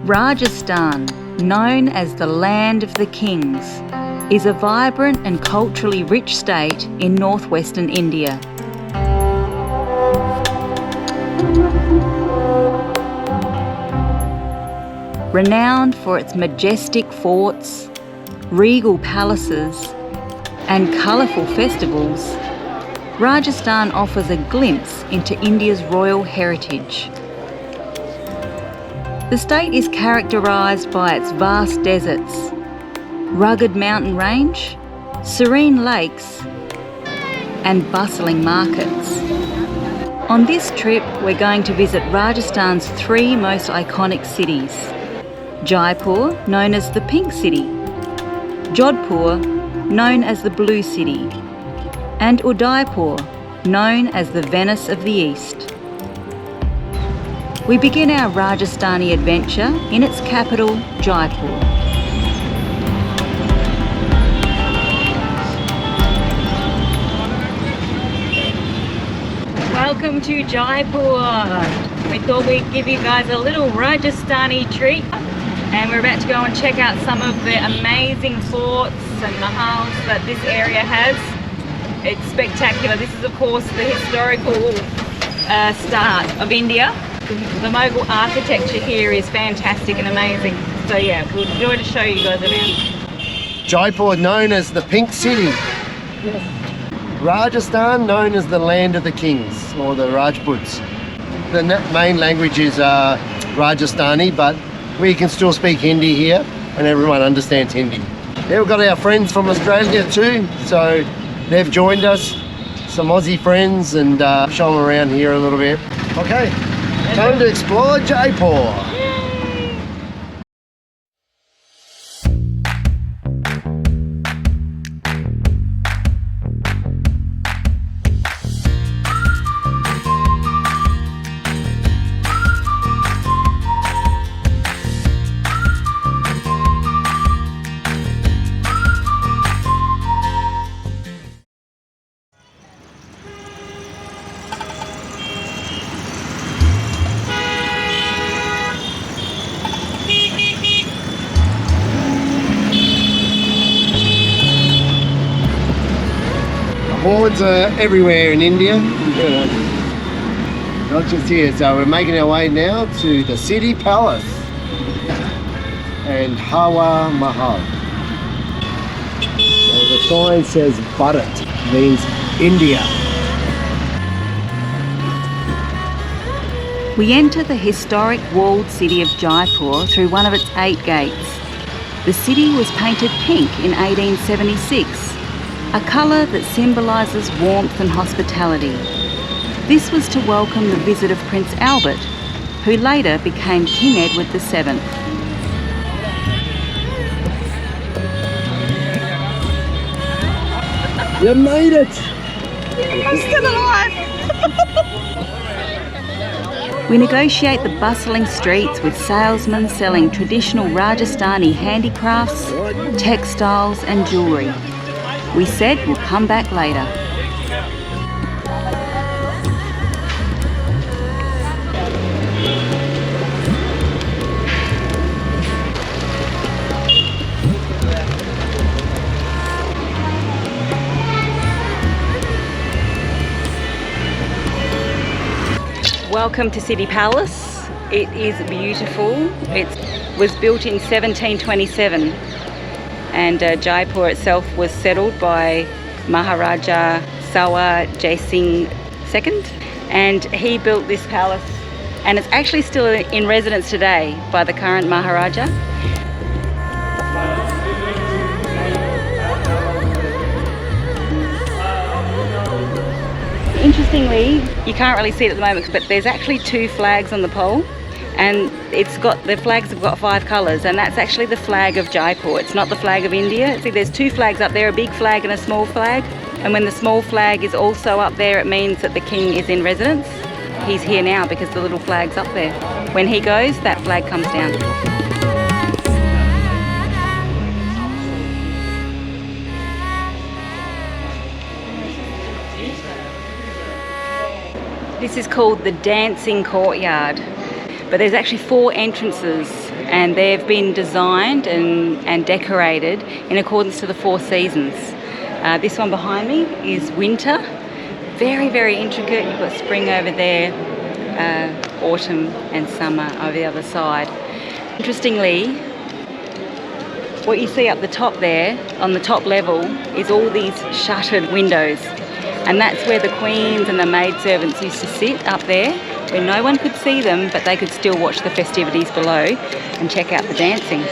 Rajasthan, known as the land of the kings, is a vibrant and culturally rich state in northwestern India. Renowned for its majestic forts, regal palaces, and colourful festivals, Rajasthan offers a glimpse into India's royal heritage. The state is characterised by its vast deserts, rugged mountain range, serene lakes, and bustling markets. On this trip, we're going to visit Rajasthan's three most iconic cities: Jaipur, known as the Pink City, Jodhpur, known as the Blue City, and Udaipur, known as the Venice of the East. We begin our Rajasthani adventure in its capital, Jaipur. Welcome to Jaipur. We thought we'd give you guys a little Rajasthani treat, and we're about to go and check out some of the amazing forts and mahals that this area has. It's spectacular. This is of course the historical start of India. The Mughal architecture here is fantastic and amazing. So yeah, we'll enjoy to show you guys around. Jaipur, known as the Pink City. Yes. Rajasthan, known as the land of the kings, or the Rajputs. The main language is Rajasthani, but we can still speak Hindi here, and everyone understands Hindi. Yeah, we've got our friends from Australia too, so they've joined us, some Aussie friends, and show them around here a little bit. Okay, time to explore Jaipur. Boards are everywhere in India, not just here. So we're making our way now to the city palace and Hawa Mahal. So the sign says Guarat, means India. We enter the historic walled city of Jaipur through one of its 8 gates. The city was painted pink in 1876. A colour that symbolises warmth and hospitality. This was to welcome the visit of Prince Albert, who later became King Edward VII. You made it! I'm still alive! We negotiate the bustling streets with salesmen selling traditional Rajasthani handicrafts, textiles and jewellery. We said we'll come back later. Welcome to City Palace. It is beautiful. It was built in 1727. And Jaipur itself was settled by Maharaja Sawa Jai Singh II, and he built this palace, and it's actually still in residence today by the current Maharaja. Interestingly, you can't really see it at the moment, but there's actually 2 flags on the pole. And the flags have got 5 colours, and that's actually the flag of Jaipur. It's not the flag of India. See, there's 2 flags up there, a big flag and a small flag. And when the small flag is also up there, it means that the king is in residence. He's here now because the little flag's up there. When he goes, that flag comes down. This is called the Dancing Courtyard. But there's actually 4 entrances, and they've been designed and decorated in accordance to the 4 seasons. This one behind me is winter. Very, very intricate. You've got spring over there, autumn and summer over the other side. Interestingly, what you see up the top there, on the top level, is all these shuttered windows. And that's where the queens and the maidservants used to sit up there, where no one could see them, but they could still watch the festivities below and check out the dancing.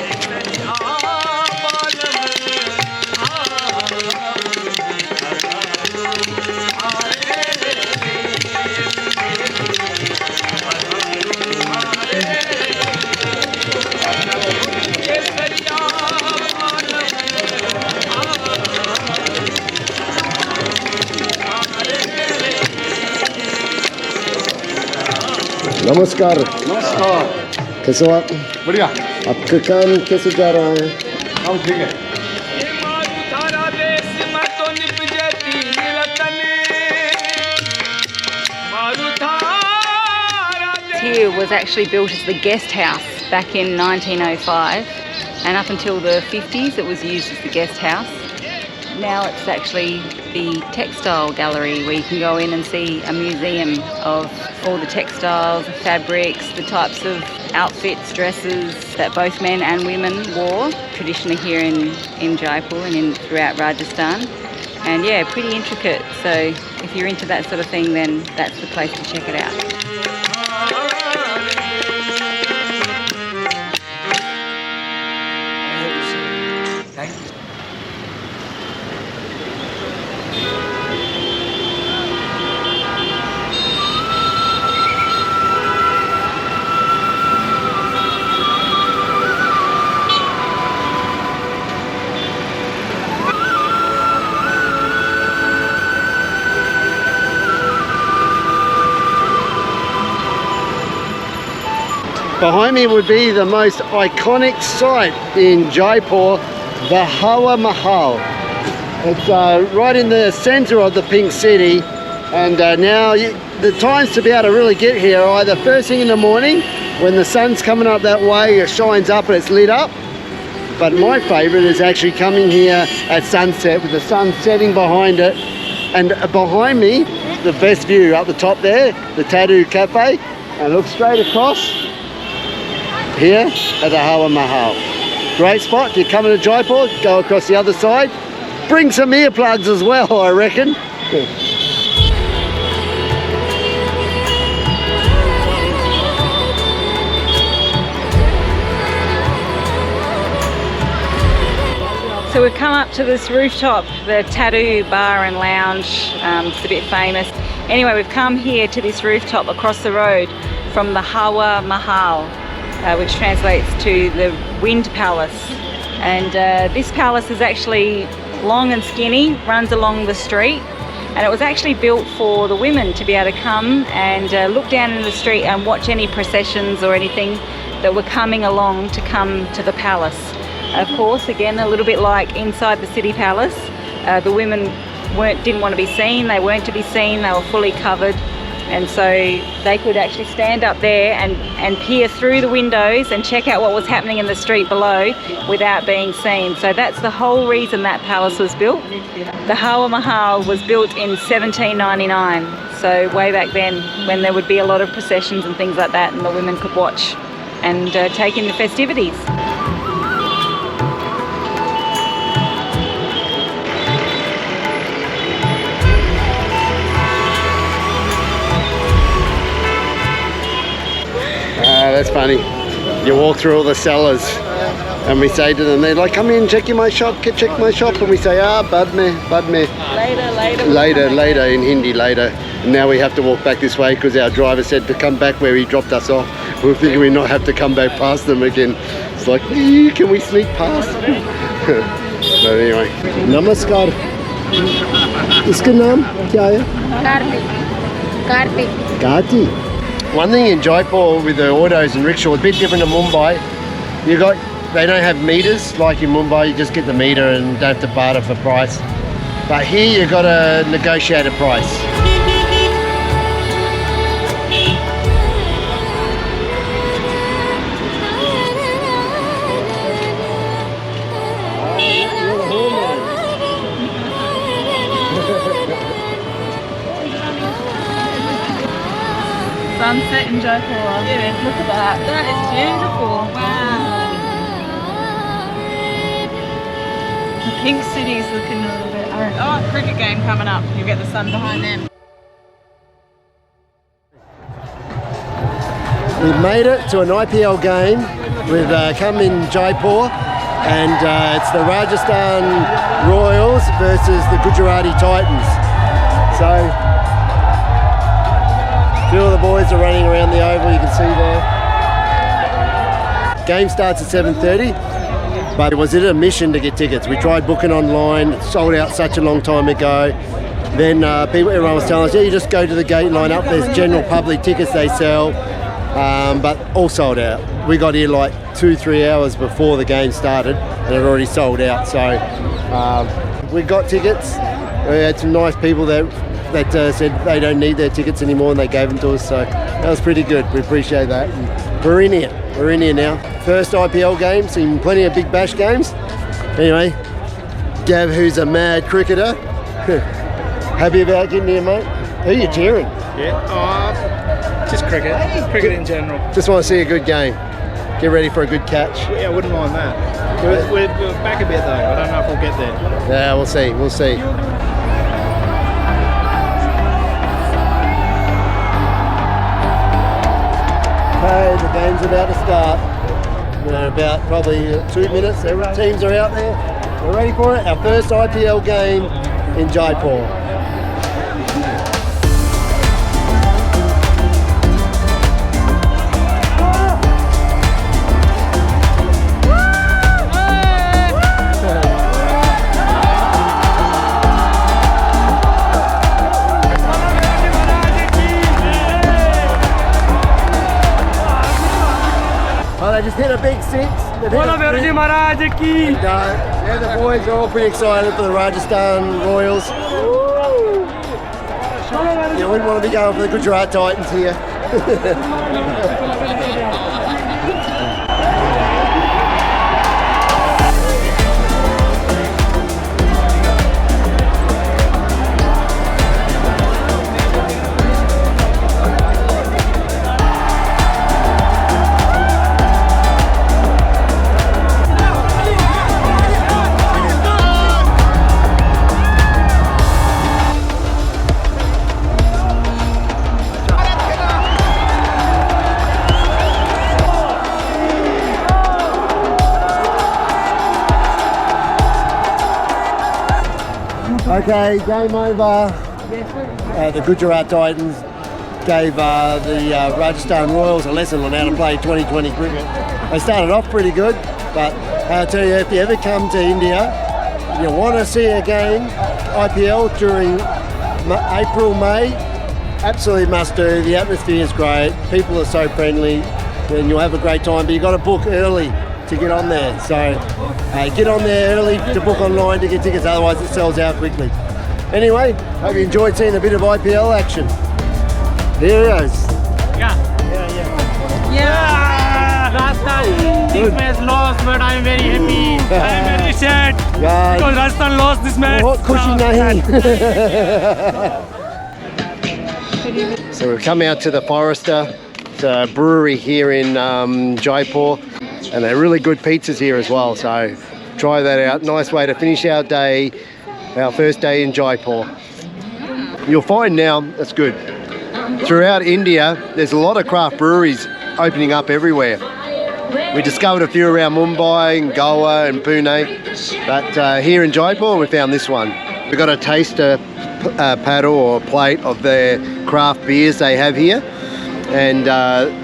नमस्कार। नमस्कार। कैसे हो आप? बढ़िया। आपका काम कैसे जा रहा है? काम ठीक है। Here was actually built as the guest house back in 1905, and up until the 50s it was used as the guest house. Now it's actually the textile gallery, where you can go in and see a museum of all the textiles, the fabrics, the types of outfits, dresses that both men and women wore traditionally here in Jaipur and throughout Rajasthan. And yeah, pretty intricate, so if you're into that sort of thing, then that's the place to check it out. Behind me would be the most iconic site in Jaipur, the Hawa Mahal. It's right in the center of the pink city, and now the times to be able to really get here are either first thing in the morning when the sun's coming up that way, it shines up and it's lit up. But my favorite is actually coming here at sunset with the sun setting behind it, and behind me the best view up the top there, the Tattoo Cafe, and look straight across here at the Hawa Mahal. Great spot. If you're coming to Jaipur, go across the other side. Bring some earplugs as well, I reckon. So we've come up to this rooftop, the Tattoo Bar and Lounge. It's a bit famous. Anyway, we've come here to this rooftop across the road from the Hawa Mahal, which translates to the Wind Palace. And this palace is actually long and skinny, runs along the street, and it was actually built for the women to be able to come and look down in the street and watch any processions or anything that were coming along to come to the palace. Of course, again, a little bit like inside the city palace, the women didn't want to be seen, they weren't to be seen, they were fully covered, and so they could actually stand up there and peer through the windows and check out what was happening in the street below without being seen. So that's the whole reason that palace was built. The Hawa Mahal was built in 1799, so way back then, when there would be a lot of processions and things like that, and the women could watch and take in the festivities. That's funny. You walk through all the sellers and we say to them, they're like, come in, check my shop, check my shop, and we say, bad me. Later in Hindi, later. And now we have to walk back this way because our driver said to come back where he dropped us off. We're thinking we not have to come back past them again. It's like, can we sneak past? But anyway. Namaskar. Iska naam kya hai? Kartik. One thing in Jaipur with the autos and rickshaws, a bit different to Mumbai. They don't have meters like in Mumbai. You just get the meter and don't have to barter for price. But here you've got to negotiate a price. Jaipur. Yeah, look at that. That is beautiful. Wow. The pink city's looking a little bit orange. Oh, cricket game coming up. You get the sun behind them. We've made it to an IPL game. We've come in Jaipur, and it's the Rajasthan Royals versus the Gujarati Titans. So, a few of the boys are running around the oval, you can see there. Game starts at 7:30, but it was a mission to get tickets. We tried booking online, it sold out such a long time ago. Then everyone was telling us, yeah, you just go to the gate and line up, there's general public tickets they sell. But all sold out. We got here like 2-3 hours before the game started and it already sold out. So we got tickets. We had some nice people that said they don't need their tickets anymore and they gave them to us. So that was pretty good. We appreciate that. And we're in here. We're in here now. First IPL game, seen plenty of Big Bash games. Anyway, Gav, who's a mad cricketer. Happy about getting here, mate? Who are you cheering? Yeah, just cricket. Cricket in general. Just want to see a good game. Get ready for a good catch. Yeah, I wouldn't mind that. We're back a bit though. I don't know if we'll get there. Yeah, we'll see. We'll see. Okay, the game's about to start. About probably 2 minutes. Teams are out there. We're ready for it. Our first IPL game in Jaipur. They just hit a big six. Brewery Maharaj ki. Yeah, the boys are all pretty excited for the Rajasthan Royals. You wouldn't want to be going for the Gujarat Titans here. Okay, game over. The Gujarat Titans gave the Rajasthan Royals a lesson on how to play 2020 cricket. They started off pretty good, but I'll tell you, if you ever come to India, you want to see a game, IPL during April, May, absolutely must do. The atmosphere is great, people are so friendly, and you'll have a great time, but you've got to book early to get on there. So get on there early to book online to get tickets, otherwise it sells out quickly. Anyway, hope you enjoyed seeing a bit of IPL action. Here it goes. Yeah. Last time this match lost, but I'm very happy. I'm very sad because Rajasthan lost this match. बहुत खुशी नहीं. So we've come out to the Forresta. It's a brewery here in Jaipur, and they're really good pizzas here as well. So try that out. Nice way to finish our day, our first day in Jaipur. You'll find now, that's good. Throughout India, there's a lot of craft breweries opening up everywhere. We discovered a few around Mumbai and Goa and Pune, but here in Jaipur we found this one. We've got a taster paddle or plate of their craft beers they have here, and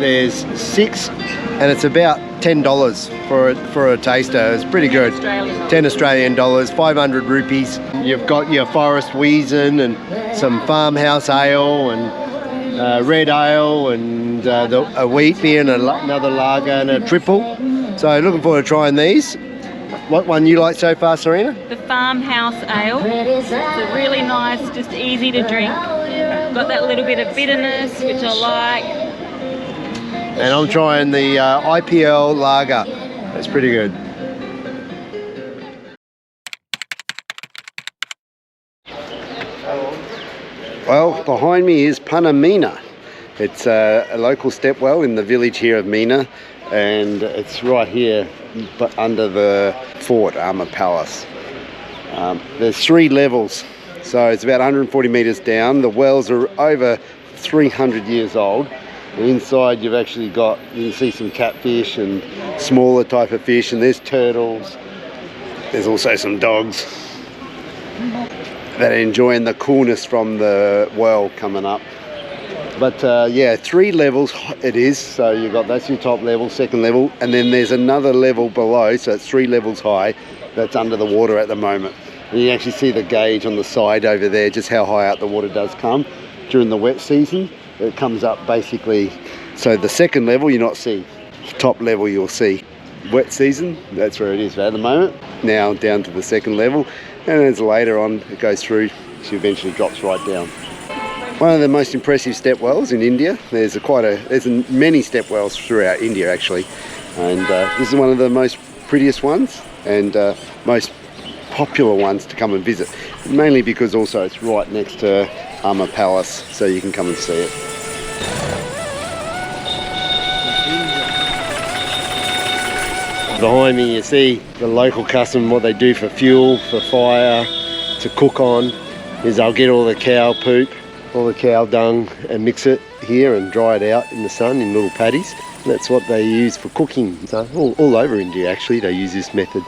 there's 6, and it's about $10 for a taster. It's pretty good. 10 Australian dollars, 500 rupees. You've got your Forest Wheezen and some farmhouse ale and red ale and a wheat beer and another lager and a triple. So looking forward to trying these. What one you like so far, Serena? The farmhouse ale. It's a really nice, just easy to drink. Got that little bit of bitterness, which I like. And I'm trying the IPL lager. That's pretty good. Well, behind me is Panna Meena. It's a local stepwell in the village here of Meena, and it's right here but under the fort, Amer Palace. There's 3 levels, so it's about 140 metres down. The wells are over 300 years old. And inside you've actually got, you can see some catfish and smaller type of fish, and there's turtles. There's also some dogs that are enjoying the coolness from the well coming up. But yeah, 3 levels it is. So you've got, that's your top level, second level, and then there's another level below, so it's 3 levels high, that's under the water at the moment. And you actually see the gauge on the side over there, just how high up the water does come during the wet season. It comes up basically, so the second level you not see, top level you'll see. Wet season, that's where it is at the moment. Now down to the second level, and as later on it goes through, she eventually drops right down. One of the most impressive stepwells in India. There's many stepwells throughout India actually, and this is one of the most prettiest ones and most popular ones to come and visit. Mainly because also it's right next to Amer Palace, so you can come and see it. Behind me you see the local custom, what they do for fuel, for fire, to cook on, is they'll get all the cow poop, all the cow dung, and mix it here and dry it out in the sun in little paddies. That's what they use for cooking. So all over India actually they use this method.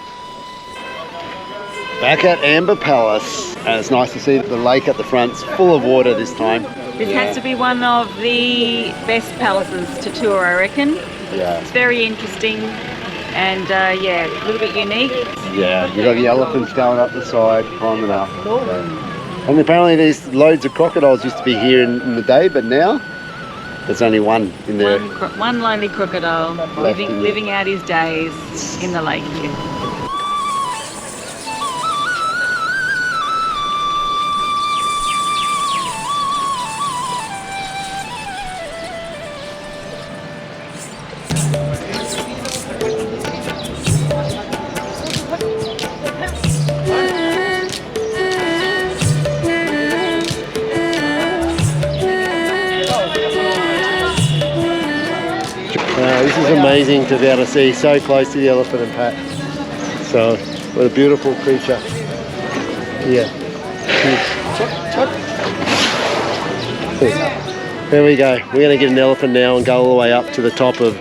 Back at Amer Palace, and it's nice to see the lake at the front. It's full of water this time. This has to be one of the best palaces to tour, I reckon. Yeah. It's very interesting and yeah, a little bit unique. Yeah, you've got the elephants going up the side, climbing up. And apparently there's loads of crocodiles used to be here in the day, but now there's only one in there. One lonely crocodile living out his days in the lake here. This is amazing to be able to see so close to the elephant and pack. So, what a beautiful creature. Yeah. There we go. We're going to get an elephant now and go all the way up to the top of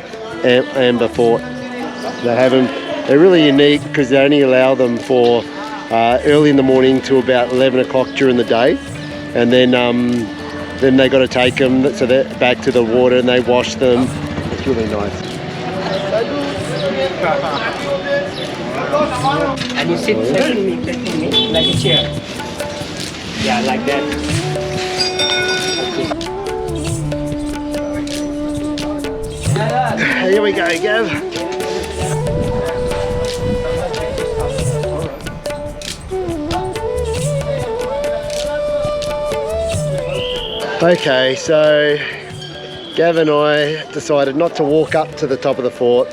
Amer Fort. They have them. They're really unique because they only allow them for early in the morning to about 11 o'clock during the day, and then they got to take them so they're back to the water and they wash them. It's really nice. And you sit like a chair. Yeah, like that. Here we go, Gav. Okay, so Gav and I decided not to walk up to the top of the fort.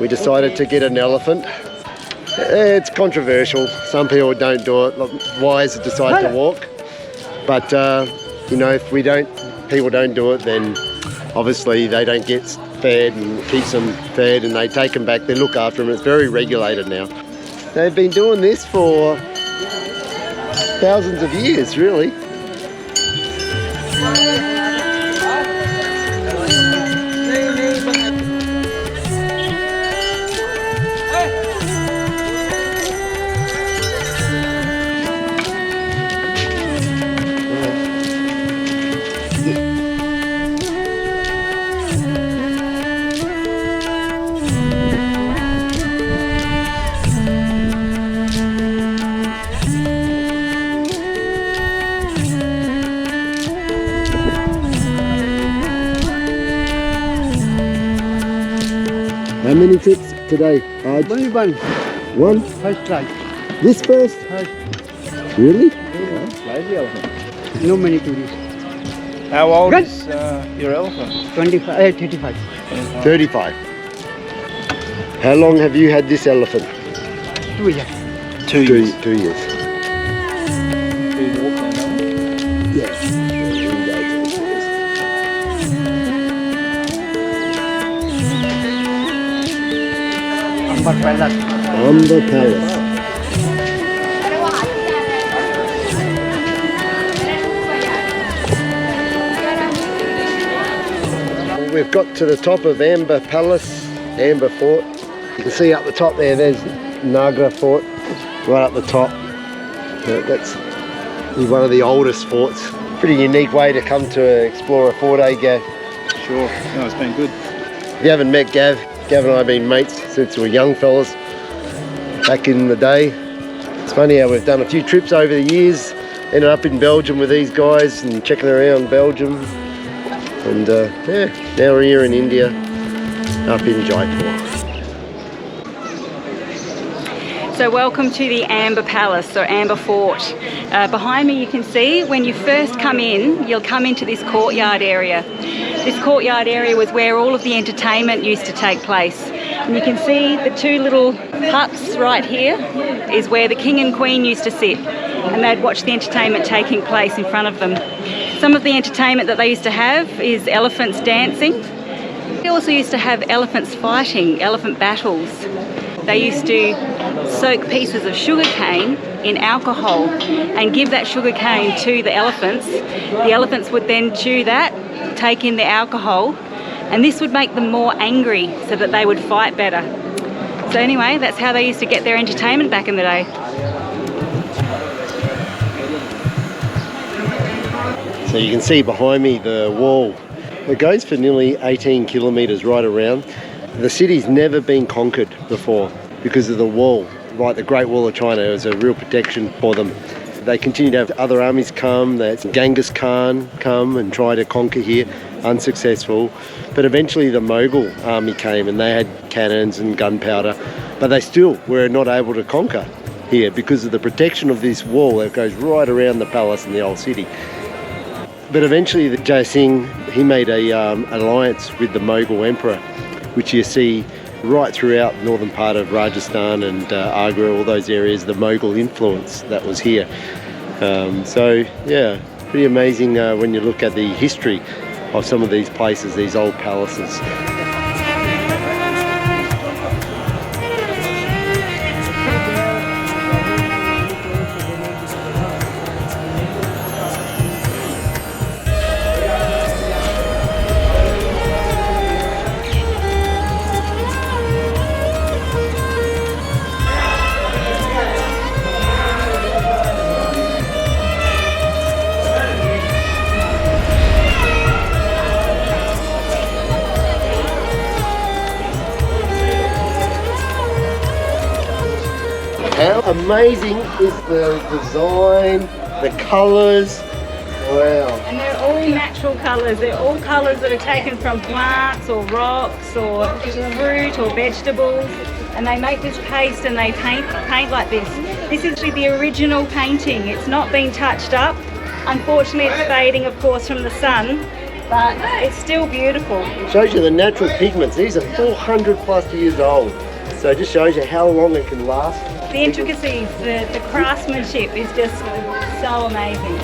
We decided to get an elephant. It's controversial. Some people don't do it. Wise decide to walk. But you know, if people don't do it, then obviously they don't get fed and keeps them fed, and they take them back. They look after them. It's very regulated now. They've been doing this for thousands of years, really. How many trips today, Raj? Only one. One? First try. This first? First. Really? No many tourists. How old Good. is your elephant? 25, 35. 35. How long have you had this elephant? 2 years. 2 years. 2 years. Do you walk now? Yeah. Amber Palace. Amber Palace. We've got to the top of Amber Palace, Amber Fort. You can see up the top there's Nagra Fort, right up the top. That's one of the oldest forts. Pretty unique way to come to explore a fort, eh, Gav? Sure, no, it's been good. If you haven't met Gav, Gav and I have been mates since we were young fellas back in the day. It's funny how we've done a few trips over the years, ended up in Belgium with these guys and checking around Belgium. And yeah, now we're here in India, up in Jaipur. So welcome to the Amber Palace or Amber Fort. Behind me you can see when you first come in, you'll come into this courtyard area. This courtyard area was where all of the entertainment used to take place. And you can see the two little huts right here is where the King and Queen used to sit. And they'd watch the entertainment taking place in front of them. Some of the entertainment that they used to have is elephants dancing. They also used to have elephants fighting, elephant battles. They used to soak pieces of sugar cane in alcohol and give that sugar cane to the elephants. The elephants would then chew that, take in the alcohol, and this would make them more angry so that they would fight better. So anyway, that's how they used to get their entertainment back in the day. So you can see behind me the wall. It goes for nearly 18 kilometres right around. The city's never been conquered before because of the wall. Like the Great Wall of China, it was a real protection for them. They continue to have other armies come. That's Genghis Khan come and try to conquer here, unsuccessful. But eventually the Mughal army came and they had cannons and gunpowder, but they still were not able to conquer here because of the protection of this wall that goes right around the palace and the old city. But eventually the Jai Singh, he made a alliance with the Mughal emperor, which you see right throughout the northern part of Rajasthan and Agra, all those areas, the Mughal influence that was here. So yeah, pretty amazing when you look at the history of some of these places, these old palaces. How amazing is the design, the colours, wow. And they're all natural colours. They're all colours that are taken from plants or rocks or fruit or vegetables. And they make this paste and they paint like this. This is the original painting. It's not been touched up. Unfortunately, it's fading, of course, from the sun, but it's still beautiful. Shows you the natural pigments. These are 400 plus years old. So it just shows you how long it can last. The intricacies, the craftsmanship is just so amazing.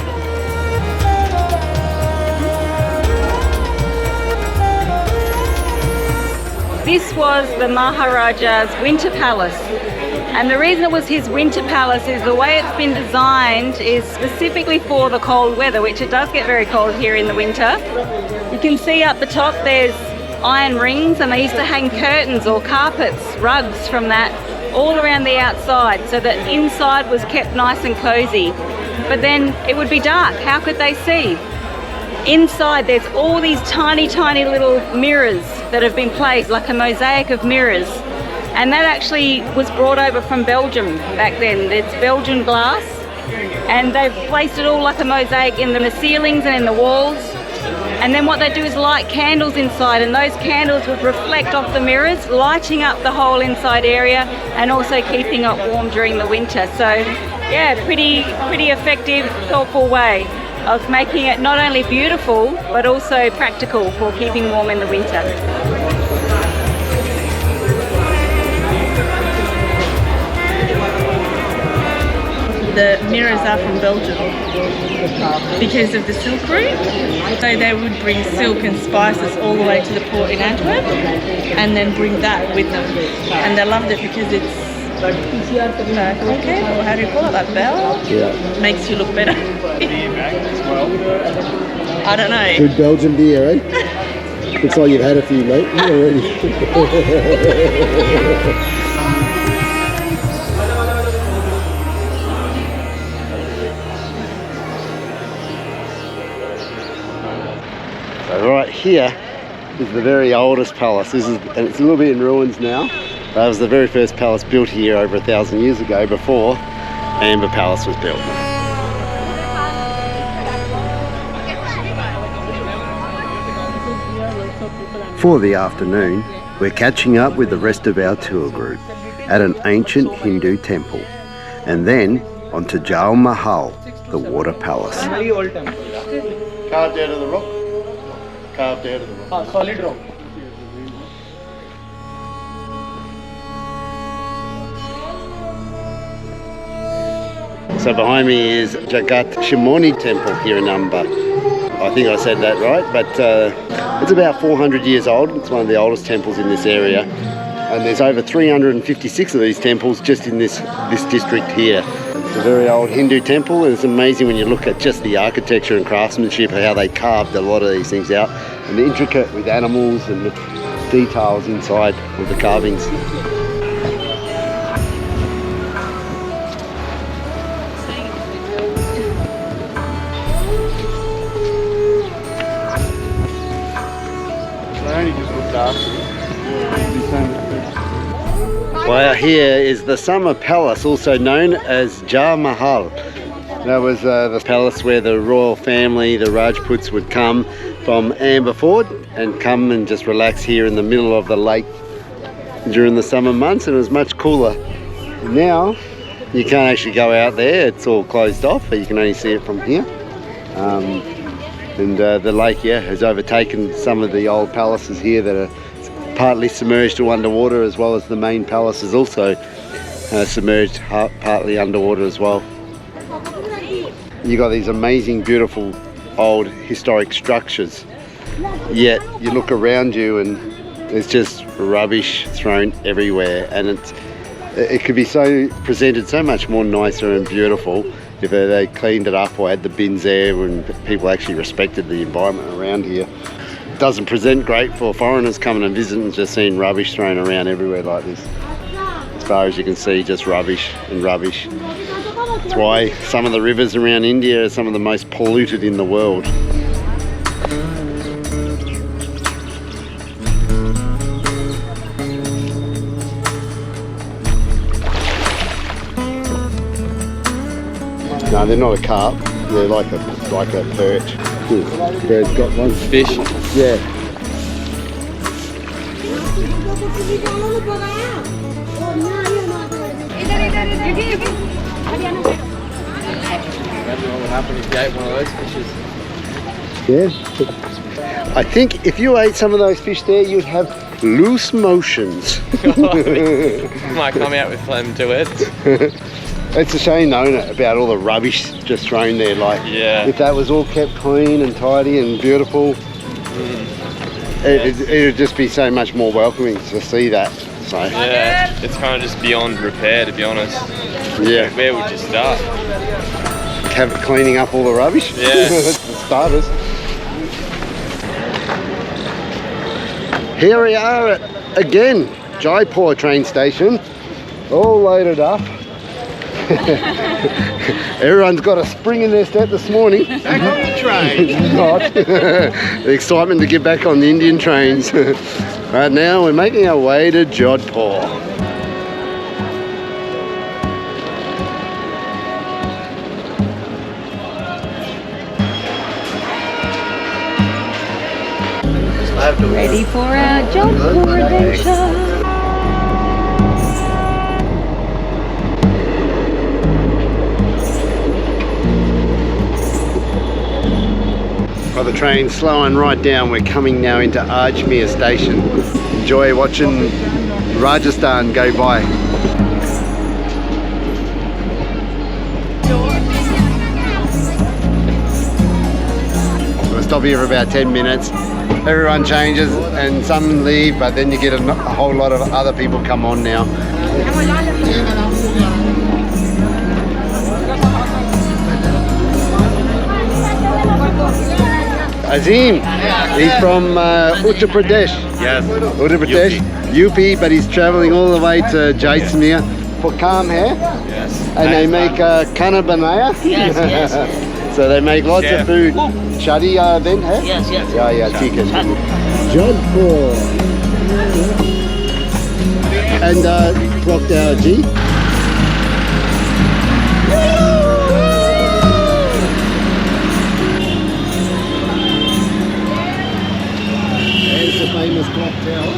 This was the Maharaja's winter palace. And the reason it was his winter palace is the way it's been designed is specifically for the cold weather, which it does get very cold here in the winter. You can see up the top there's iron rings, and they used to hang curtains or carpets, rugs from that all around the outside so that inside was kept nice and cozy. But then it would be dark. How could they see? Inside there's all these tiny little mirrors that have been placed, like a mosaic of mirrors. And that actually was brought over from Belgium back then. It's Belgian glass, and they've placed it all like a mosaic in the ceilings and in the walls. And then what they do is light candles inside, and those candles would reflect off the mirrors, lighting up the whole inside area and also keeping it warm during the winter. So yeah, pretty effective, thoughtful way of making it not only beautiful but also practical for keeping warm in the winter. The mirrors are from Belgium because of the silk route. So they would bring silk and spices all the way to the Jaipur in Antwerp, and then bring that with them. And they loved it because it's okay, or how do you call it, like bell? Yeah. Makes you look better. I don't know. Good Belgian beer, eh? Looks like you've had a few, mate, already. So right here is the very oldest palace. And it's a little bit in ruins now. That was the very first palace built here over 1,000 years ago, before Amer Palace was built. For the afternoon, we're catching up with the rest of our tour group at an ancient Hindu temple, and then on to Hawa Mahal, the water palace. Carved out of the rock? Carved out of the rock. Solid rock. So behind me is Jagat Shiromani temple here in Amer. I think I said that right, but it's about 400 years old. It's one of the oldest temples in this area. And there's over 356 of these temples just in this district here. It's a very old Hindu temple, and it's amazing when you look at just the architecture and craftsmanship, how they carved a lot of these things out, and the intricate with animals and the details inside with the carvings. Well, here is the summer palace, also known as Hawa Mahal. That was the palace where the royal family, the Rajputs, would come from Amer Fort and come and just relax here in the middle of the lake during the summer months, and it was much cooler. Now you can't actually go out there, it's all closed off, but you can only see it from here. The lake, yeah, has overtaken some of the old palaces here that are partly submerged or underwater, as well as the main palace is also submerged partly underwater as well. You got these amazing, beautiful, old historic structures, yet you look around you and there's just rubbish thrown everywhere, and it could be presented so much more nicer and beautiful if they cleaned it up or had the bins there when people actually respected the environment around here. It doesn't present great for foreigners coming and visiting and just seeing rubbish thrown around everywhere like this. As far as you can see, just rubbish and rubbish. That's why some of the rivers around India are some of the most polluted in the world. No, they're not a carp. They're like a perch. Bird's got one. Fish? Yeah. Imagine what would happen if you ate one of those fishes. Yeah. I think if you ate some of those fish there, you'd have loose motions. Might come out with phlegm to it. It's a shame though, isn't it, about all the rubbish just thrown there. Like, yeah. If that was all kept clean and tidy and beautiful, it'd just be so much more welcoming to see that. So yeah, it's kind of just beyond repair, to be honest. Yeah. Where would you start? Have cleaning up all the rubbish. Yeah. That's for starters. Here we are at, again, Jaipur train station, all loaded up. Everyone's got a spring in their step this morning. Back on the train. Not. The excitement to get back on the Indian trains. Right now we're making our way to Jodhpur. Ready for our Jodhpur adventure. Got the train slowing right down. We're coming now into Amer station. Enjoy watching Rajasthan go by. We'll stop here for about 10 minutes. everyone changes and some leave, but then you get a whole lot of other people come on now. Azim, he's from Uttar Pradesh. Yes. Uttar Pradesh, UP, but he's traveling all the way to Jaipur for calm hair. Yes. And they make khana banaya. Yes. So they make lots of food. Shadi then hai? Yes, yes. Yeah, ठीक है. Jodhpur. And clock tower G. There's the famous clock tower.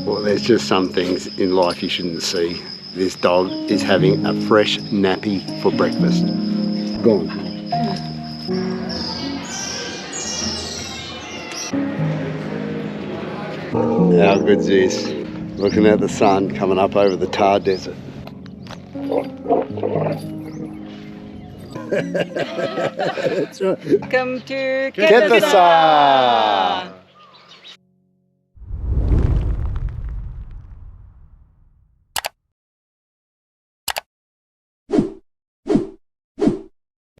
Well, there's just some things in life you shouldn't see. This dog is having a fresh nappy for breakfast. Go on. How good's this? Looking at the sun coming up over the Tar Desert. That's right. Come to Get the sun.